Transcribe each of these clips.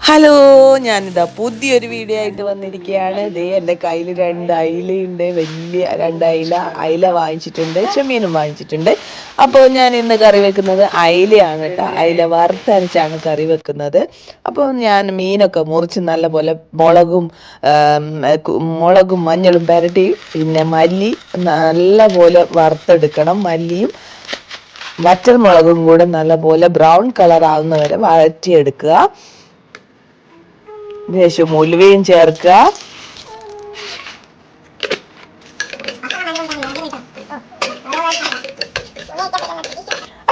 Hello, ഞാനിതാ പുതിയൊരു video ആയിട്ട് വന്നിരിക്കുകയാണ്. ദേ എൻ്റെ കയ്യിൽ 2 അയിലയുണ്ട്, വലിയ 2 അയില വാങ്ങിച്ചിട്ടുണ്ട്, ചെമ്മീനും വാങ്ങിച്ചിട്ടുണ്ട്. അപ്പോൾ ഞാൻ ഇന്ന് കറി വെക്കുന്നത് അയിലയാണ് കേട്ടോ. അയില വറുത്തരച്ചാണ് കറി വെക്കുന്നത്. അപ്പോൾ ഞാൻ മീനൊക്കെ മുറിച്ച് നല്ലപോലെ മുളകും മഞ്ഞളും പുരട്ടി, പിന്നെ മല്ലി നല്ലപോലെ വറുത്തെടുക്കണം. മല്ലിയും വറ്റൽമുളകും കൂടെ നല്ലപോലെ ബ്രൗൺ കളർ ആവുന്നവരെ വഴറ്റിയെടുക്കുക. ശേഷം ഉലുവയും ചേർക്കുക.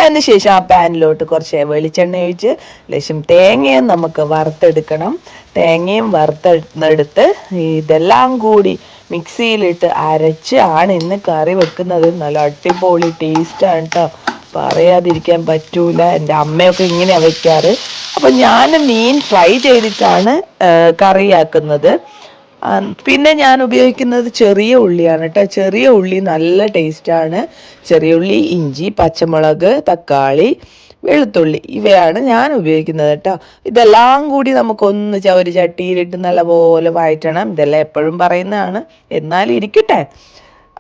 അതിനുശേഷം ആ പാനിലോട്ട് കുറച്ച് വെളിച്ചെണ്ണ ഒഴിച്ച് ലേശം തേങ്ങയും നമുക്ക് വറുത്തെടുക്കണം. തേങ്ങയും വറുത്തെടുത്ത് ഇതെല്ലാം കൂടി മിക്സിയിലിട്ട് അരച്ച് ആണ് ഇന്ന് കറി വെക്കുന്നത്. നല്ല അടിപൊളി ടേസ്റ്റാണ് കേട്ടോ, പറയാതിരിക്കാൻ പറ്റൂല. എൻ്റെ അമ്മയൊക്കെ ഇങ്ങനെയാണ് വെക്കാറ്. അപ്പം ഞാൻ മീൻ ഫ്രൈ ചെയ്തിട്ടാണ് കറിയാക്കുന്നത്. പിന്നെ ഞാൻ ഉപയോഗിക്കുന്നത് ചെറിയ ഉള്ളിയാണ് കേട്ടോ. ചെറിയ ഉള്ളി നല്ല ടേസ്റ്റാണ്. ചെറിയ ഉള്ളി, ഇഞ്ചി, പച്ചമുളക്, തക്കാളി, വെളുത്തുള്ളി ഇവയാണ് ഞാൻ ഉപയോഗിക്കുന്നത് കേട്ടോ. ഇതെല്ലാം കൂടി നമുക്കൊന്ന് ഒരു ചട്ടിയിലിട്ട് നല്ലപോലെ വഴറ്റണം. ഇതെല്ലാം എപ്പോഴും പറയുന്നതാണ്, എന്നാലും ഇരിക്കട്ടെ.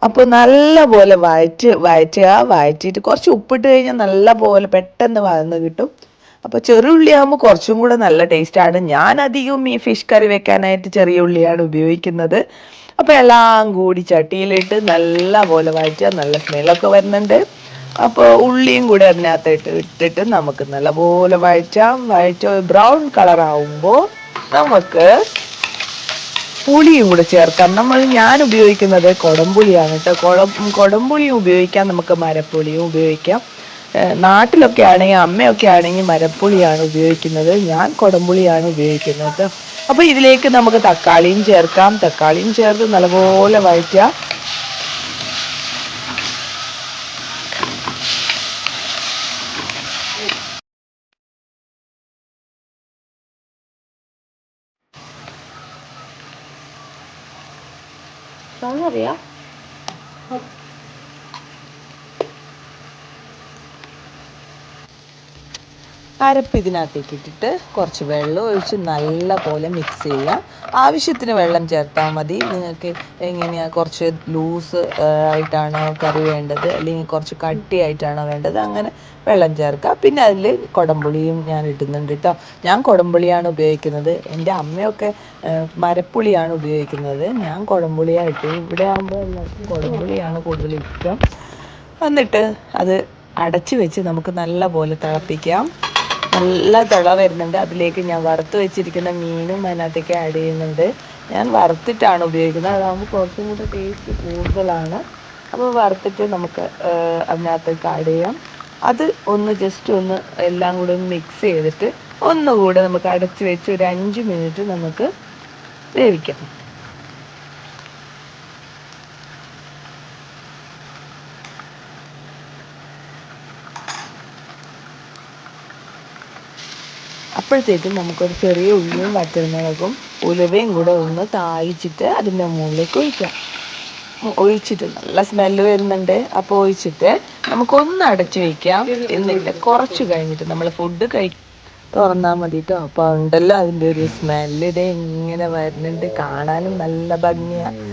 അപ്പോൾ നല്ലപോലെ വഴറ്റിയിട്ട് കുറച്ച് ഉപ്പിട്ട് കഴിഞ്ഞാൽ നല്ലപോലെ പെട്ടെന്ന് വഴന്ന് കിട്ടും. അപ്പോൾ ചെറിയ ഉള്ളിയാകുമ്പോൾ കുറച്ചും കൂടെ നല്ല ടേസ്റ്റാണ്. ഞാൻ അധികവും ഈ ഫിഷ് കറി വെക്കാനായിട്ട് ചെറിയ ഉള്ളിയാണ് ഉപയോഗിക്കുന്നത്. അപ്പോൾ എല്ലാം കൂടി ചട്ടിയിലിട്ട് നല്ലപോലെ വഴറ്റുക. നല്ല സ്മെല്ലൊക്കെ വരുന്നുണ്ട്. അപ്പോൾ ഉള്ളിയും കൂടെ അതിനകത്ത് ഇട്ടിട്ട് നമുക്ക് നല്ലപോലെ വഴറ്റി ബ്രൗൺ കളർ ആവുമ്പോൾ നമുക്ക് പുളിയും കൂടെ ചേർക്കാം. ഞാൻ ഉപയോഗിക്കുന്നത് കുടംപുളിയാണ് കേട്ടോ. കുടംപുളിയും ഉപയോഗിക്കാം, നമുക്ക് മരപ്പുളിയും ഉപയോഗിക്കാം. നാട്ടിലൊക്കെ ആണെങ്കിൽ അമ്മയൊക്കെ ആണെങ്കിൽ മരപ്പുളിയാണ് ഉപയോഗിക്കുന്നത്, ഞാൻ കുടംപുളിയാണ് ഉപയോഗിക്കുന്നത്. അപ്പോൾ ഇതിലേക്ക് നമുക്ക് തക്കാളിയും ചേർക്കാം. തക്കാളിയും ചേർത്ത് നല്ലപോലെ വഴറ്റുക. അറിയാം അരപ്പ് ഇതിനകത്തേക്ക് ഇട്ടിട്ട് കുറച്ച് വെള്ളം ഒഴിച്ച് നല്ല പോലെ മിക്സ് ചെയ്യുക. ആവശ്യത്തിന് വെള്ളം ചേർത്താൽ മതി. നിങ്ങൾക്ക് എങ്ങനെയാണ്, കുറച്ച് ലൂസ് ആയിട്ടാണോ കറി വേണ്ടത്, അല്ലെങ്കിൽ കുറച്ച് കട്ടിയായിട്ടാണോ വേണ്ടത്, അങ്ങനെ വെള്ളം ചേർക്കുക. പിന്നെ അതിൽ കുടംപുളിയും ഞാൻ ഇടുന്നുണ്ട് കേട്ടോ. ഞാൻ കുടംപുളിയാണ് ഉപയോഗിക്കുന്നത്. എൻ്റെ അമ്മയൊക്കെ മരപ്പുളിയാണ് ഉപയോഗിക്കുന്നത്. ഞാൻ കുടംപുളിയാണ് ഇട്ടു. ഇവിടെ ആകുമ്പോൾ എല്ലാവർക്കും കുടംപുളിയാണ് കൂടുതൽ ഇഷ്ടം. എന്നിട്ട് അത് അടച്ച് വെച്ച് നമുക്ക് നല്ല പോലെ തിളപ്പിക്കാം. നല്ല തിള വരുന്നുണ്ട്. അതിലേക്ക് ഞാൻ വറുത്ത് വെച്ചിരിക്കുന്ന മീനും അതിനകത്തേക്ക് ആഡ് ചെയ്യുന്നുണ്ട്. ഞാൻ വറുത്തിട്ടാണ് ഉപയോഗിക്കുന്നത്, അതാകുമ്പോൾ കുറച്ചും കൂടെ ടേസ്റ്റ് കൂടുതലാണ്. അപ്പോൾ വറുത്തിട്ട് നമുക്ക് അതിനകത്തേക്ക് ആഡ് ചെയ്യാം. അത് ജസ്റ്റ് ഒന്ന് എല്ലാം കൂടെ ഒന്ന് മിക്സ് ചെയ്തിട്ട് ഒന്നുകൂടെ നമുക്ക് അടച്ച് വെച്ച് ഒരു 5 മിനിറ്റ് നമുക്ക് വേവിക്കാം. അപ്പോഴത്തേക്കും നമുക്കൊരു ചെറിയ ഉള്ളിയും വറ്റൽമുളകും ഉലുവയും കൂടെ ഒന്ന് താളിച്ചിട്ട് അതിൻ്റെ മുകളിലേക്ക് ഒഴിച്ചിട്ട് നല്ല സ്മെല്ല് വരുന്നുണ്ട്. അപ്പോൾ ഒഴിച്ചിട്ട് നമുക്കൊന്ന് അടച്ച് വയ്ക്കാം. എന്നിട്ട് കുറച്ച് കഴിഞ്ഞിട്ട് നമ്മൾ ഫുഡ് തുറന്നാൽ മതി കേട്ടോ. അപ്പോൾ ഉണ്ടല്ലോ അതിൻ്റെ ഒരു സ്മെല്ല് ഇങ്ങനെ വരുന്നുണ്ട്, കാണാനും നല്ല ഭംഗിയാണ്.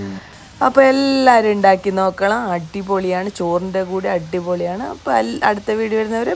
അപ്പോൾ എല്ലാവരും ഉണ്ടാക്കി നോക്കണം, അടിപൊളിയാണ്. ചോറിൻ്റെ കൂടെ അടിപൊളിയാണ്. അപ്പോൾ അടുത്ത വീഡിയോ വരുന്നവരെ